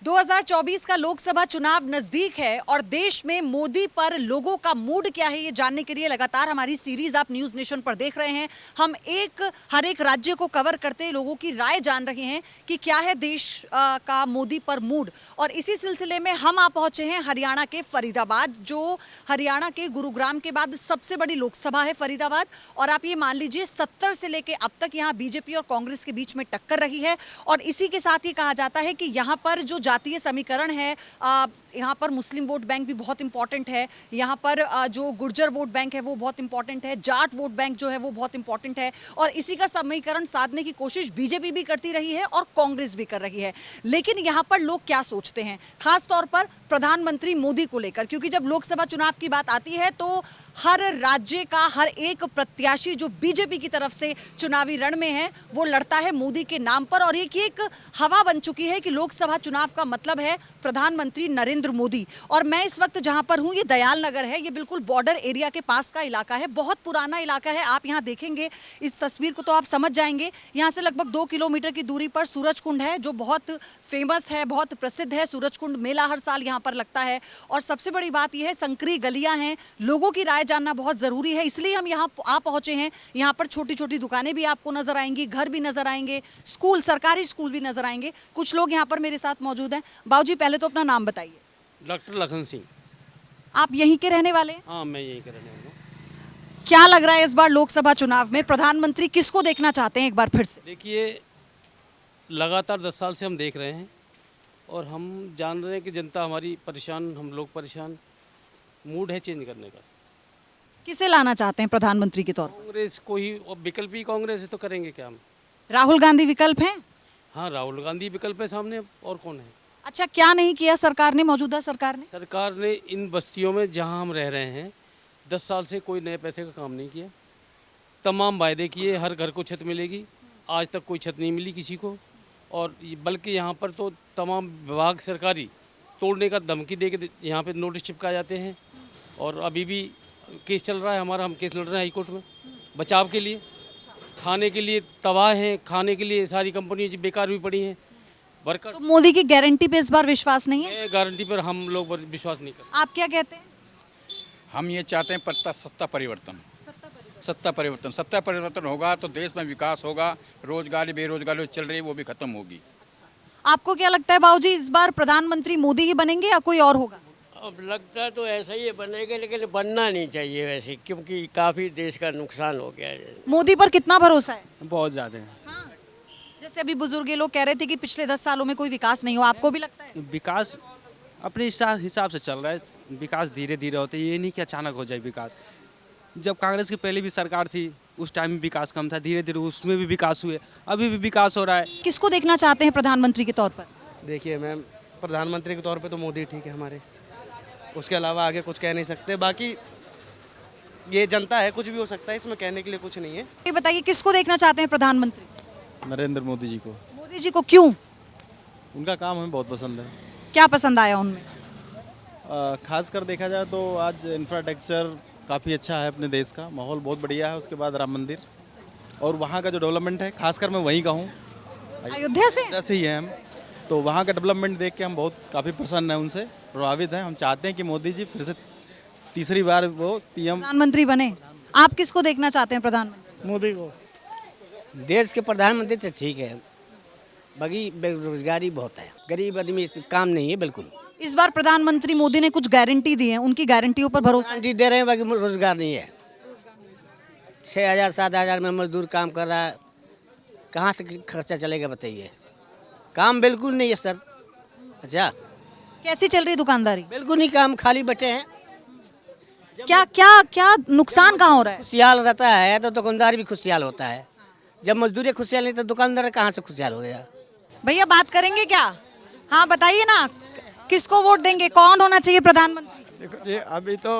2024 का लोकसभा चुनाव नजदीक है और देश में मोदी पर लोगों का मूड क्या है ये जानने के लिए लगातार हमारी सीरीज आप न्यूज नेशन पर देख रहे हैं। हम हर एक राज्य को कवर करते लोगों की राय जान रहे हैं कि क्या है देश का मोदी पर मूड। और इसी सिलसिले में हम आ पहुंचे हैं हरियाणा के फरीदाबाद, जो हरियाणा के गुरुग्राम के बाद सबसे बड़ी लोकसभा है फरीदाबाद। और आप ये मान लीजिए 70 से लेके अब तक यहाँ बीजेपी और कांग्रेस के बीच में टक्कर रही है। और इसी के साथ ये कहा जाता है कि यहाँ पर जो जातीय समीकरण है, यहाँ पर मुस्लिम वोट बैंक भी बहुत इंपॉर्टेंट है, यहाँ पर जो गुर्जर वोट बैंक है वो बहुत इंपॉर्टेंट है, जाट वोट बैंक जो है वो बहुत इंपॉर्टेंट है। और इसी का समीकरण साधने की कोशिश बीजेपी भी करती रही है और कांग्रेस भी कर रही है। लेकिन यहाँ पर लोग क्या सोचते हैं, खास तौर पर प्रधानमंत्री मोदी को लेकर, क्योंकि जब लोकसभा चुनाव की बात आती है तो हर राज्य का हर एक प्रत्याशी जो बीजेपी की तरफ से चुनावी रण में है वो लड़ता है मोदी के नाम पर। और एक हवा बन चुकी है कि लोकसभा चुनाव का मतलब है प्रधानमंत्री नरेंद्र मोदी। और मैं इस वक्त जहां पर हूं ये दयाल नगर है, ये बिल्कुल बॉर्डर एरिया के पास का इलाका है, बहुत पुराना इलाका है। आप यहां देखेंगे इस तस्वीर को तो आप समझ जाएंगे। यहां से लगभग 2 किलोमीटर की दूरी पर सूरजकुंड है जो बहुत फेमस है, बहुत प्रसिद्ध है। सूरजकुंड मेला हर साल यहाँ पर लगता है। और सबसे बड़ी बात यह है संकरी गलियां हैं, लोगों की राय जानना बहुत जरूरी है, इसलिए हम यहाँ आ पहुंचे हैं। यहाँ पर छोटी छोटी दुकानें भी आपको नजर आएंगी, घर भी नजर आएंगे, स्कूल, सरकारी स्कूल भी नजर आएंगे। कुछ लोग यहाँ पर मेरे साथ मौजूद हैं। बाबूजी पहले तो अपना नाम बताइए। डॉक्टर लखन सिंह। आप यहीं के रहने वाले हैं? हाँ, मैं यहीं का रहने वाला हूँ। क्या लग रहा है इस बार लोकसभा चुनाव में प्रधानमंत्री किसको देखना चाहते हैं एक बार फिर से? देखिए, लगातार 10 साल से हम देख रहे हैं और हम जान रहे हैं कि जनता हमारी परेशान, हम लोग परेशान। मूड है चेंज करने का। किसे लाना चाहते हैं प्रधानमंत्री के तौर पर? कांग्रेस को ही, विकल्प ही कांग्रेस है तो करेंगे क्या हम। राहुल गांधी विकल्प हैं? हाँ, राहुल गांधी विकल्प है सामने, और कौन है। अच्छा, क्या नहीं किया सरकार ने, मौजूदा सरकार ने? सरकार ने इन बस्तियों में जहाँ हम रह रहे हैं 10 साल से कोई नए पैसे का काम नहीं किया। तमाम वायदे किए, हर घर को छत मिलेगी, आज तक कोई छत नहीं मिली किसी को। और बल्कि यहाँ पर तो तमाम विभाग सरकारी तोड़ने का धमकी दे के यहाँ पे नोटिस चिपका जाते हैं। और अभी भी केस चल रहा है हमारा, हम केस लड़ रहे हैं हाईकोर्ट में बचाव के लिए। खाने के लिए तबाह हैं, खाने के लिए सारी कंपनियाँ बेकार भी पड़ी हैं। वर्कर तो मोदी की गारंटी पे इस बार विश्वास नहीं है? गारंटी पर हम लोग विश्वास नहीं करते। आप क्या कहते हैं? हम ये चाहते हैं सत्ता परिवर्तन। सत्ता परिवर्तन होगा तो देश में विकास होगा, रोजगारी बेरोजगारी चल रही है वो भी खत्म होगी। आपको क्या लगता है बाबूजी, इस बार प्रधानमंत्री मोदी ही बनेंगे या कोई और होगा? अब लगता तो ऐसा ही बनेगा, लेकिन बनना नहीं चाहिए वैसे, क्योंकि काफ़ी देश का नुकसान हो गया है। मोदी पर कितना भरोसा है? बहुत ज़्यादा है। हाँ। जैसे अभी बुजुर्ग ये लोग कह रहे थे कि पिछले 10 सालों में कोई विकास नहीं हुआ, आपको भी लगता है? विकास अपने हिसाब से चल रहा है। विकास धीरे धीरे होता है, ये नहीं कि अचानक हो जाए विकास। जब कांग्रेस की पहले भी सरकार थी उस टाइम में विकास कम था, धीरे धीरे उसमें भी विकास हुए, अभी भी विकास हो रहा है। किसको देखना चाहते हैं प्रधानमंत्री के तौर पर? देखिए मैम, प्रधानमंत्री के तौर पे तो मोदी ठीक है हमारे, उसके अलावा आगे कुछ कह नहीं सकते। बाकी ये जनता है, कुछ भी हो सकता है, इसमें कहने के लिए कुछ नहीं है। ये बताइए किसको देखना चाहते हैं प्रधानमंत्री? नरेंद्र मोदी जी को। मोदी जी को क्यों? उनका काम हमें बहुत पसंद है। क्या पसंद आया उनमें? खासकर देखा जाए तो आज इंफ्रास्ट्रक्चर काफ़ी अच्छा है, अपने देश का माहौल बहुत बढ़िया है। उसके बाद राम मंदिर और वहाँ का जो डेवलपमेंट है, खासकर मैं वहीं का हूँ, अयोध्या से? ऐसे ही है हम, तो वहाँ का डेवलपमेंट देख के हम बहुत काफ़ी प्रसन्न हैं, उनसे प्रभावित हैं। हम चाहते हैं कि मोदी जी फिर से तीसरी बार वो पीएम प्रधानमंत्री बने। आप किसको देखना चाहते हैं प्रधानमंत्री? मोदी को। देश के प्रधानमंत्री तो ठीक है, बाकी बेरोजगारी बहुत है, गरीब आदमी काम नहीं है बिल्कुल। इस बार प्रधानमंत्री मोदी ने कुछ गारंटी दी है, उनकी गारंटियों पर भरोसा? गारंटी दे रहे हैं, बाकी रोजगार नहीं है। 6,000 7,000 में मजदूर काम कर रहा है, कहाँ से खर्चा चलेगा बताइए। काम बिल्कुल नहीं है सर। अच्छा, कैसी चल रही दुकानदारी? बिल्कुल नहीं, काम खाली बैठे हैं। क्या क्या क्या नुकसान कहाँ हो रहा है? खुशहाल रहता है तो दुकानदार भी खुशहाल होता है। जब मजदूरी खुशहाल नहीं तो दुकानदार कहाँ से खुशहाल हो गया। भैया बात करेंगे क्या? हाँ बताइए ना, किसको वोट देंगे, कौन होना चाहिए प्रधानमंत्री? देखो ये अभी तो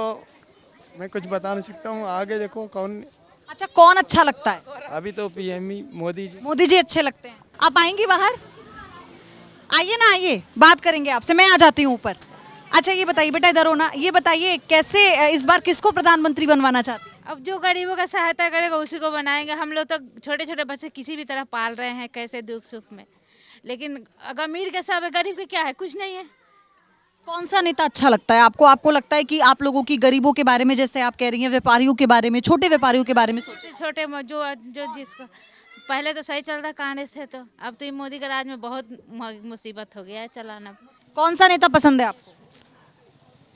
मैं कुछ बता नहीं सकता हूँ, आगे देखो कौन। अच्छा, कौन अच्छा लगता है? अभी तो पीएम ही मोदी जी। मोदी जी अच्छे लगते हैं। आप आएंगी बाहर? आइए ना, आइए बात करेंगे आपसे, मैं आ जाती हूँ ऊपर। अच्छा ये बताइए बेटा, इधर हो ना, ये बताइए कैसे इस बार किसको प्रधानमंत्री बनवाना चाहते हैं? अब जो गरीबों का सहायता करेगा उसी को बनाएंगे। हम लोग तो छोटे छोटे बच्चे किसी भी तरह पाल रहे हैं, कैसे दुख सुख में, लेकिन अगर अमीर के साथ गरीब के क्या है, कुछ नहीं है। कौन सा नेता अच्छा लगता है आपको? आपको लगता है कि आप लोगों की गरीबों के बारे में, जैसे आप कह रही हैं, व्यापारियों के बारे में, छोटे व्यापारियों के बारे में सोचे? छोटे जो जो जिसको पहले तो सही चल रहा कांग्रेस थे, तो अब तो ये मोदी के राज में बहुत मुसीबत हो गया है चलाना। कौन सा नेता पसंद है आपको?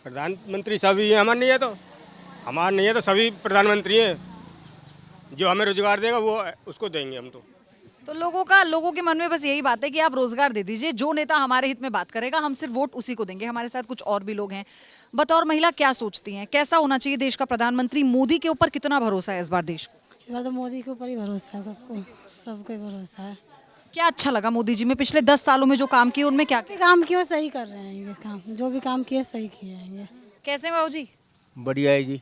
प्रधानमंत्री सभी हैं, हमारे नहीं है तो सभी प्रधानमंत्री हैं। जो हमें रोजगार देगा वो उसको देंगे हम तो लोगों के मन में बस यही बात है कि आप रोजगार दे दीजिए, जो नेता हमारे हित में बात करेगा हम सिर्फ वोट उसी को देंगे। हमारे साथ कुछ और भी लोग हैं। बतौर महिला क्या सोचती हैं, कैसा होना चाहिए देश का प्रधानमंत्री? मोदी के ऊपर कितना भरोसा है इस बार देश को? इस बार तो मोदी के ऊपर ही भरोसा है, सबको ही भरोसा है। क्या अच्छा लगा मोदी जी में पिछले 10 सालों में जो काम किए, उनमें क्या क्या? काम किए सही कर रहे हैं, इस काम जो भी काम किए सही किए हैं। कैसे बाबू जी? बढ़िया है जी।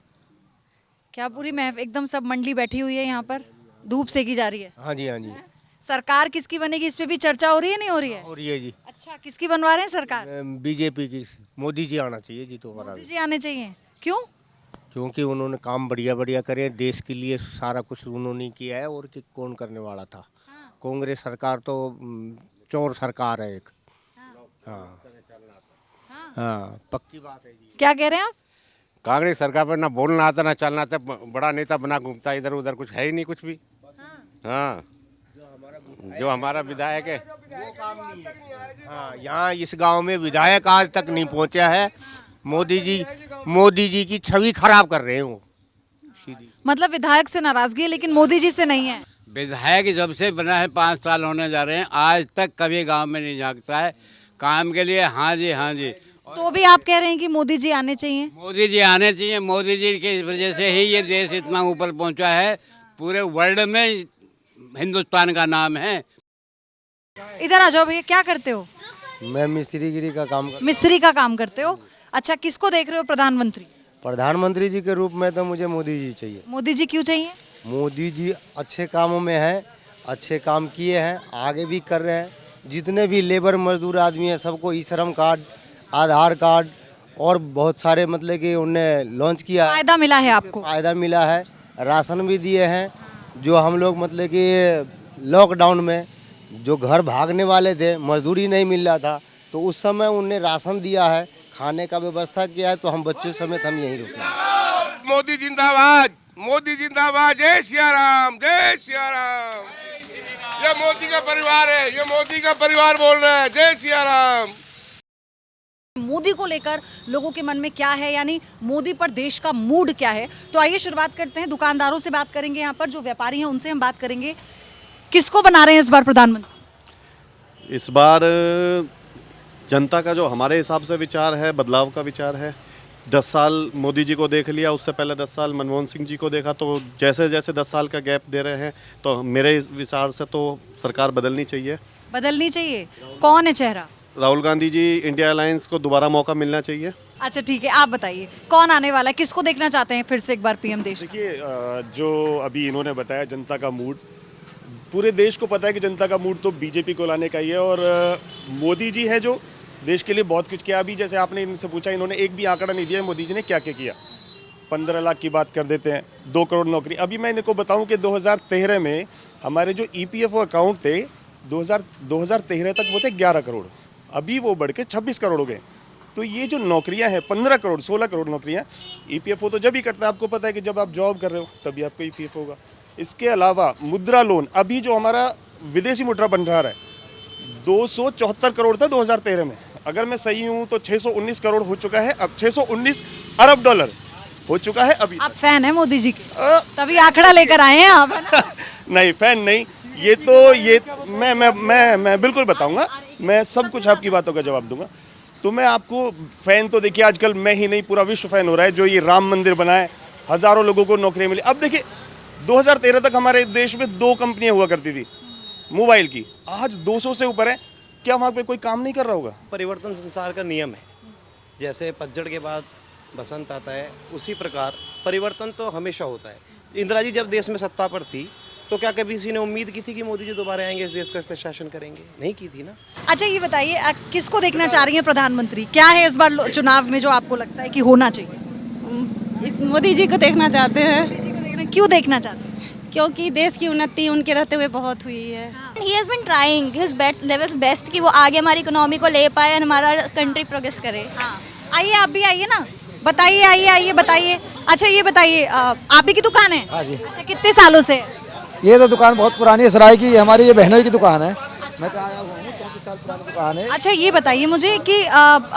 क्या पूरी एकदम सब मंडली बैठी हुई है यहाँ पर, धूप सेकी जा रही है? हाँ जी, हाँ जी। सरकार किसकी बनेगी, इस पे भी चर्चा हो रही है, नहीं हो रही है? हो रही है जी। अच्छा, किसकी बनवा रहे हैं सरकार? बीजेपी की। मोदी जी आना चाहिए जी दोबारा। मोदी जी आने चाहिए, क्यों? क्योंकि उन्होंने काम बढ़िया बढ़िया करे, देश के लिए सारा कुछ उन्होंने किया है, और कि कौन करने वाला था। कांग्रेस सरकार तो चोर सरकार है एक। हाँ हाँ, पक्की बात है जी। क्या कह रहे हैं आप? कांग्रेस सरकार पर ना बोलना आता ना चलना आता, बड़ा नेता बना घूमता है इधर उधर, कुछ है ही नहीं कुछ भी। हाँ, जो हमारा विधायक है वो काम नहीं है। हाँ, यहाँ इस गांव में विधायक आज तक नहीं पहुंचा है। मोदी जी की छवि खराब कर रहे हैं वो सीधी। मतलब विधायक से नाराजगी है लेकिन मोदी जी से नहीं है? विधायक जब से बना है 5 साल होने जा रहे हैं, आज तक कभी गांव में नहीं झांकता है काम के लिए। हाँ जी, हाँ जी। तो भी आप कह रहे हैं कि मोदी जी आने चाहिए? मोदी जी आने चाहिए। मोदी जी की वजह से ही ये देश इतना ऊपर पहुंचा है, पूरे वर्ल्ड में हिंदुस्तान का नाम है। इधर आ जाओ भैया, क्या करते हो? मैं मिस्त्रीगिरी का काम मिस्त्री का काम करते हो? अच्छा, किसको देख रहे हो प्रधानमंत्री? प्रधानमंत्री जी के रूप में तो मुझे मोदी जी चाहिए। मोदी जी क्यों चाहिए? मोदी जी अच्छे कामों में हैं, अच्छे काम किए हैं, आगे भी कर रहे हैं। जितने भी लेबर मजदूर आदमी हैं सबको ई श्रम कार्ड, आधार कार्ड और बहुत सारे मतलब कि उन्हें लॉन्च किया। फायदा मिला है आपको? फायदा मिला है, राशन भी दिए हैं। जो हम लोग मतलब कि लॉकडाउन में जो घर भागने वाले थे, मजदूरी नहीं मिल रहा था, तो उस समय उन्हें राशन दिया है, खाने का व्यवस्था किया है, तो हम बच्चों समेत हम यहीं रुके। मोदी जिंदाबाद, मोदी जिंदाबाद, जय सिया राम, जय सिया राम। ये मोदी का परिवार है, ये मोदी का परिवार बोल रहा है, जय सिया राम। मोदी को लेकर लोगों के मन में क्या है, यानी मोदी पर देश का मूड क्या है? तो आइए शुरुआत करते हैं, दुकानदारों से बात करेंगे, यहाँ पर जो व्यापारी हैं उनसे हम बात करेंगे। किसको बना रहे हैं इस बार प्रधानमंत्री? इस बार जनता का जो हमारे हिसाब से विचार है, बदलाव का विचार है। 10 साल मोदी जी को देख लिया, उससे पहले 10 साल मनमोहन सिंह जी को देखा, तो जैसे जैसे 10 साल का गैप दे रहे हैं, तो मेरे विचार से तो सरकार बदलनी चाहिए। बदलनी चाहिए? कौन है चेहरा? राहुल गांधी जी, इंडिया अलायंस को दोबारा मौका मिलना चाहिए। अच्छा ठीक है, आप बताइए कौन आने वाला है, किसको देखना चाहते हैं फिर से एक बार पीएम देश? देखिए, जो अभी इन्होंने बताया जनता का मूड, पूरे देश को पता है कि जनता का मूड तो बीजेपी को लाने का ही है। और मोदी जी है जो देश के लिए बहुत कुछ किया। अभी जैसे आपने इनसे पूछा, इन्होंने एक भी आंकड़ा नहीं दिया मोदी जी ने क्या क्या किया। 15 लाख की बात कर देते हैं, 2 करोड़ नौकरी। अभी मैं इनको बताऊं कि 2013 में हमारे जो ईपीएफओ अकाउंट थे, 2013 तक वो थे 11 करोड़, अभी वो बढ़ के 26 करोड़ हो गए। तो ये जो नौकरियां हैं, 15 करोड़ 16 करोड़ नौकरियां, ईपीएफओ तो जब ही करता है, आपको पता है कि जब आप जॉब कर रहे हो तभी आपका ईपीएफओ होगा। इसके अलावा मुद्रा लोन, अभी जो हमारा विदेशी मुद्रा भंडार है 274 करोड़ था 2013 में, अगर मैं सही हूँ तो 619 करोड़ हो चुका है, अब 619 अरब डॉलर हो चुका है अभी। आप फैन है मोदी जी के, तभी आंकड़ा लेकर आए हैं आप, है ना? नहीं, फैन नहीं, ये तो ये मैं बिल्कुल बताऊंगा, मैं सब कुछ आपकी बातों का जवाब दूंगा। तो मैं आपको फैन तो देखिए, आजकल मैं ही नहीं पूरा विश्व फैन हो रहा है। जो ये राम मंदिर बना है, हज़ारों लोगों को नौकरी मिली। अब देखिए 2013 तक हमारे देश में 2 कंपनियां हुआ करती थी मोबाइल की, आज 200 से ऊपर है। क्या वहाँ पे कोई काम नहीं कर रहा होगा? परिवर्तन संसार का नियम है। जैसे पतझड़ के बाद बसंत आता है, उसी प्रकार परिवर्तन तो हमेशा होता है। इंदिरा जी जब देश में सत्ता पर थी तो क्या कभी किसी ने उम्मीद की थी कि मोदी जी दोबारा आएंगे, इस देश का प्रशासन करेंगे? नहीं की थी ना। अच्छा ये बताइए, किसको देखना चाह रही हैं प्रधानमंत्री? क्या है इस बार चुनाव में जो आपको लगता है कि होना चाहिए? इस मोदी जी को देखना चाहते हैं। मोदी जी को देखना, क्यों देखना चाहते हैं? क्योंकि देश की उन्नति उनके रहते हुए बहुत हुई है। He has been trying his level best कि वो आगे हमारी इकोनॉमी को ले पाए और हमारा कंट्री प्रोग्रेस करे। आइए आप भी आइए ना, बताइए, आइए बताइए। अच्छा ये बताइए, आप ही की दुकान है? हाँ जी। अच्छा कितने सालों से? ये तो दुकान बहुत पुरानी है, सराय की, हमारी ये बहनोई की दुकान है। मैं तो आया हुआ हूँ, 34 साल पुरानी दुकान है। अच्छा ये बताइए मुझे कि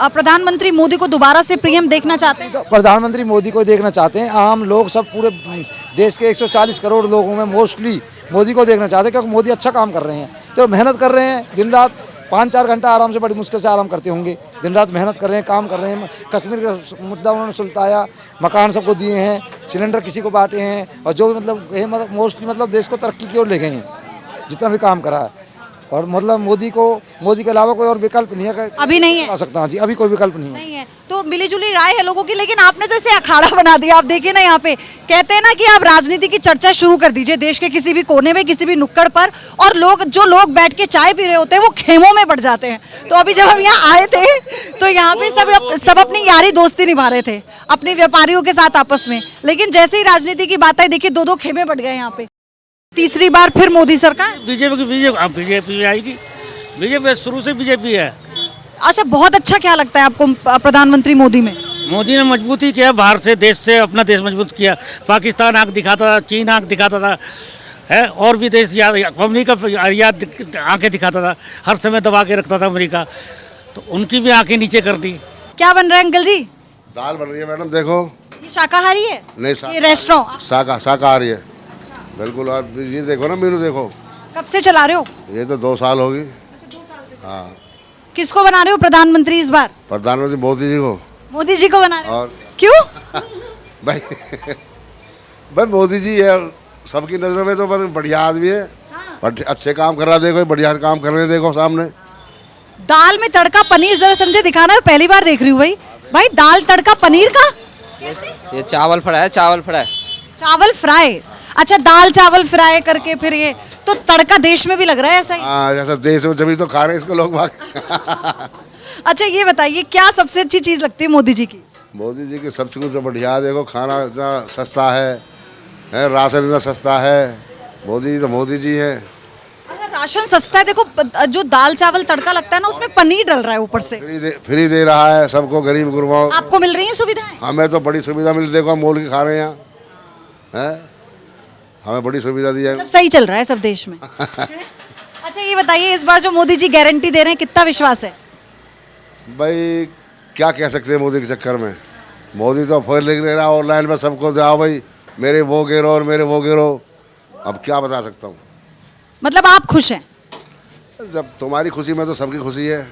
प्रधानमंत्री मोदी को दोबारा से पीएम देखना चाहते हैं? तो प्रधानमंत्री मोदी को देखना चाहते हैं, आम लोग सब पूरे देश के 140 करोड़ लोगों में मोस्टली मोदी को देखना चाहते हैं, क्योंकि मोदी अच्छा काम कर रहे हैं। तो मेहनत कर रहे हैं दिन रात, 5-4 घंटा आराम से, बड़ी मुश्किल से आराम करते होंगे। दिन रात मेहनत कर रहे हैं, काम कर रहे हैं। कश्मीर का मुद्दा उन्होंने सुलझाया, मकान सबको दिए हैं, सिलेंडर किसी को बांटे हैं, और जो भी मतलब मोस्टली मतलब देश को तरक्की की ओर ले गए हैं जितना भी काम करा है। और मतलब मोदी के अलावा कोई और विकल्प नहीं है। अभी नहीं है? आ सकता जी, अभी कोई विकल्प नहीं है। तो मिली जुली राय है लोगों की, लेकिन आपने तो इसे अखाड़ा बना दिया। आप देखिए ना, यहाँ पे कहते हैं ना कि आप राजनीति की चर्चा शुरू कर दीजिए देश के किसी भी कोने में, किसी भी नुक्कड़ पर, और जो लोग बैठ के चाय पी रहे होते हैं वो खेमों में बढ़ जाते हैं। तो अभी जब हम यहाँ आए थे तो यहाँ पे सब अपनी यारी दोस्ती निभा रहे थे अपने व्यापारियों के साथ आपस में, लेकिन जैसे ही राजनीति की बात आई, देखिए 2-2 खेमे बढ़ गए यहाँ पे। तीसरी बार फिर मोदी सरकार? बीजेपी आएगी। बीजेपी शुरू से बीजेपी है। अच्छा, बहुत अच्छा क्या लगता है आपको प्रधानमंत्री मोदी में? मोदी ने मजबूती किया, बाहर से देश से अपना देश मजबूत किया। पाकिस्तान आंख दिखाता था, चीन आंख दिखाता था, है, और भी देश अमेरिका आंखें दिखाता था, हर समय दबा के रखता था अमेरिका, तो उनकी भी आंखें नीचे कर दी। क्या बन रहा है अंकल जी? दाल बन रही है मैडम, देखो। ये शाकाहारी है? नहीं, ये रेस्टोरेंट शाकाहारी है बिल्कुल। और ये देखो ना, मेनू देखो। कब से चला रहे हो? ये तो 2 साल होगी। हाँ। किसको बना रहे हो प्रधानमंत्री इस बार? प्रधानमंत्री मोदी जी को। मोदी जी को बना रहे हो? और क्यों? भाई मोदी जी है सबकी नजरों में, तो बढ़िया आदमी है। हाँ। अच्छे काम कर रहा, देखो बढ़िया काम कर रहे हैं, देखो सामने। दाल में तड़का पनीर जरा समझे दिखाना है, पहली बार देख रही हूँ भाई दाल तड़का पनीर का। ये चावल फ्राई है, चावल फ्राई। अच्छा, दाल चावल फ्राई करके फिर ये तो तड़का देश में भी लग रहा है ऐसा ही? हाँ, जैसा देश में जब तो खा रहे हैं इसको लोग भाग। अच्छा ये बताइए, क्या सबसे अच्छी चीज लगती है मोदी जी की? मोदी जी की सबसे कुछ बढ़िया, देखो खाना इतना सस्ता है, राशन इतना सस्ता है। मोदी जी है। अच्छा, राशन सस्ता है। देखो जो दाल चावल तड़का लगता है ना, उसमें पनीर डल रहा है ऊपर से। फ्री दे रहा है सबको, गरीब गुरबाओं। आपको मिल रही है सुविधाएं? हमें तो बड़ी सुविधा मिल, देखो हम मोल के खा रहे हैं यहाँ, हमें बड़ी सुविधा दी है। मतलब सही चल रहा है सब देश में। अच्छा ये बताइए, इस बार जो मोदी जी गारंटी दे रहे हैं, कितना विश्वास है? भाई क्या कह सकते हैं मोदी के चक्कर में। मोदी तो ऑफर लिख ले रहा ऑनलाइन में सबको, जाओ भाई मेरे वो गिरो और मेरे वो गिरो। अब क्या बता सकता हूँ। मतलब आप खुश हैं? जब तुम्हारी खुशी में तो सबकी खुशी है,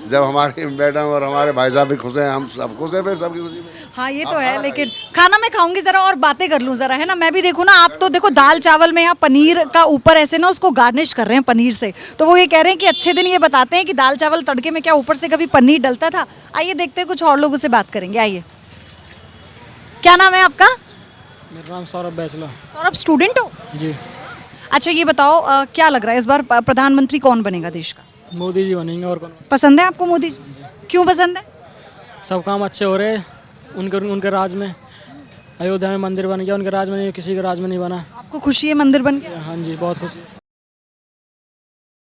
जब हमारी मैडम और हमारे भाई साहब भी खुश हैं, हम सब खुश हैं फिर सबकी खुशी में। हाँ ये तो है, लेकिन खाना मैं खाऊंगी जरा और बातें कर लूँ जरा, है ना। मैं भी देखूँ ना, आप तो देखो दाल चावल में यहाँ पनीर का ऊपर ऐसे ना उसको गार्निश कर रहे हैं पनीर से, तो वो ये कह रहे हैं कि अच्छे दिन ये बताते हैं कि दाल चावल तड़के में क्या ऊपर से कभी पनीर डलता था। आइए देखते हैं, कुछ और लोगों से बात करेंगे। आइए, क्या नाम है आपका? मेरा नाम सौरभ बैचलर। सौरभ, स्टूडेंट हो? जी। अच्छा ये बताओ, क्या लग रहा है इस बार प्रधानमंत्री कौन बनेगा देश का? मोदी जी बनेंगे, और कौन? पसंद है आपको मोदी जी? क्यों पसंद है? सब काम अच्छे हो रहे हैं उनके राज में। अयोध्या में मंदिर बन गया, उनके राज में नहीं, किसी के राज में नहीं बना। आपको खुशी है मंदिर बन गया? हाँ जी, बहुत खुशी है।